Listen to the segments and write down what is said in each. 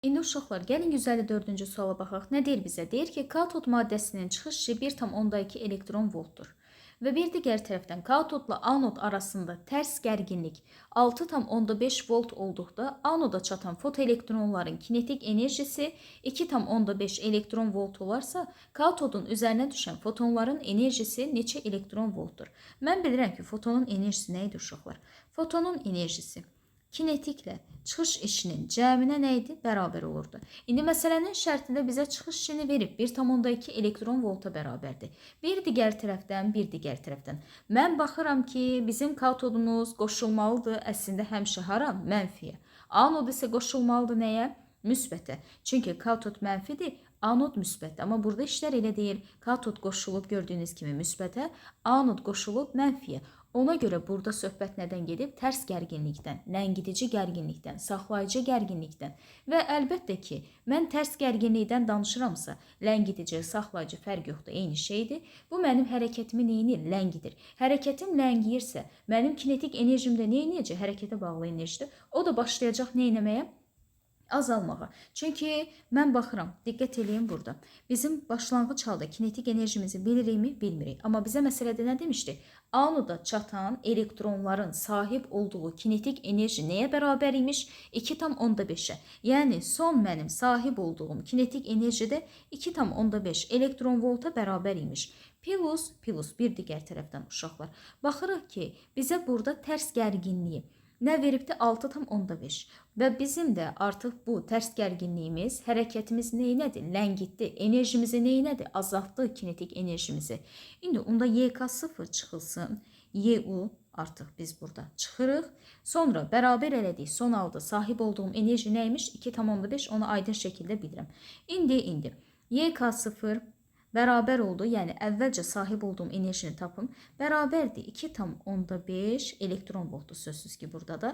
İndi uşaqlar, gəlin 154-cü suala baxaq. Nə deyir bizə? Deyir ki, katod maddəsinin çıxış işi 1,2 elektron voltdur. Və bir digər tərəfdən katodla anod arasında tərs gərginlik 6,5 volt olduqda anoda çatan fotoelektronların kinetik enerjisi 2,5 elektron volt olarsa, katodun üzərinə düşən fotonların enerjisi neçə elektron voltdur? Mən bilirəm ki, fotonun enerjisi nə idi uşaqlar? Fotonun enerjisi kinetiklə çıxış işinin cəminə nə idi? Bərabər olurdu. İndi məsələnin şərtində bizə çıxış işini verib 1,2 elektron volta bərabərdir. Bir digər tərəfdən. Mən baxıram ki, bizim katodumuz qoşulmalıdır əslində həmişə hara? Mənfiyə. Anod isə qoşulmalıdır nəyə? Müsbətə. Çünki katod mənfidir, anod müsbətdir. Amma burada işlər elə deyil. Katod qoşulub gördüyünüz kimi müsbətə, anod qoşulub mənfiyə. Ona görə burada söhbət nədən gedib? Tərs gərginlikdən, ləngidici gərginlikdən, saxlayıcı gərginlikdən. Və əlbəttə ki, mən tərs gərginlikdən danışıramsa, ləngidici, saxlayıcı fərq yoxdur, eyni şeydir. Bu mənim hərəkətimi neyinir? Ləngidir. Hərəkətim ləngiyirsə, mənim kinetik enerjim də neyniyəcək? Hərəkətə bağlı enerjidir. O da başlayacaq neynəməyə? Azalmağa. Çünki mən baxıram, diqqət eləyin burada. Bizim başlanğıc halda kinetik enerjimizi bilirikmi? Bilmirik. Amma bizə məsələdə nə demişdi? Anoda çatan elektronların sahib olduğu kinetik enerji nəyə bərabər imiş? 2,5-ə. Yəni son mənim sahib olduğum kinetik enerji də 2,5 elektron volta bərabər imiş. Plus bir digər tərəfdən uşaqlar. Baxırıq ki, bizə burada tərs gərginliyi nə veribdi? 6,5. Və bizim də artıq bu tərs gərginliyimiz, hərəkətimiz neynədir? Ləngitdi. Enerjimizi neynədir? Azaltdı kinetik enerjimizi. İndi onda YK0 çıxılsın. YU artıq biz burada çıxırıq. Sonra bərabər elədik. Son halda sahib olduğum enerji nəymiş? 2,5. Onu aydın şəkildə bilirəm. İndi YK0 bərabər oldu. Yəni əvvəlcə sahib olduğum enerjini tapım. Bərabərdir 2,5 elektron voltdur sözsüz ki burada da.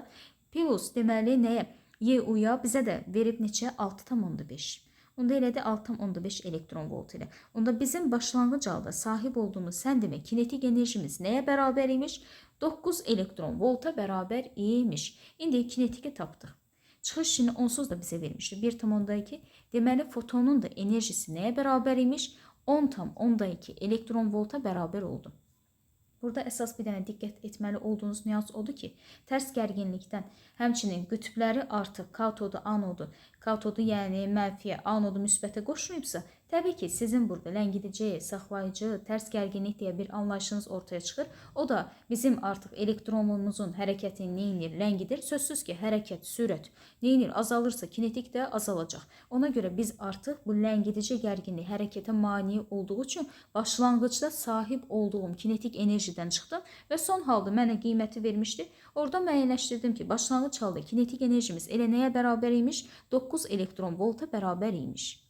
Plus deməli nəyə? YU-ya bizə də verib neçə? 6,5. Onda elədi 6,5 elektron volt ilə. Onda bizim başlanğıc halda sahib olduğumuz sən demək kinetik enerjimiz nəyə bərabər imiş? 9 elektron volta bərabər imiş. İndi kinetiki tapdıq. Çıxış işini onsuz da bizə vermişdi. 1,2. Deməli fotonun da enerjisi nəyə bərabər imiş? 10,2 elektron volta bərabər oldu. Burada əsas bir dənə diqqət etməli olduğunuz nüans odur ki, tərs gərginlikdən həmçinin qütbləri artıq katodu, anodu, katodu yəni mənfiyə, anodu müsbətə qoşmayıbsa, təbii ki, sizin burada ləngidici, saxlayıcı, tərs gərginlik deyə bir anlayışınız ortaya çıxır. O da bizim artıq elektronumuzun hərəkətini neyinir? Ləngidir. Sözsüz ki, hərəkət, sürət neyinir? Azalırsa kinetik də azalacaq. Ona görə biz artıq bu ləngidici gərginlik hərəkətə mani olduğu üçün başlanğıcda sahib olduğum kinetik enerjidən çıxdım və son halda mənə qiyməti vermişdi. Orada müəyyənləşdirdim ki, başlanğıc halda kinetik enerjimiz elə nəyə bərabər imiş? 9 elektron volta bərabər imiş.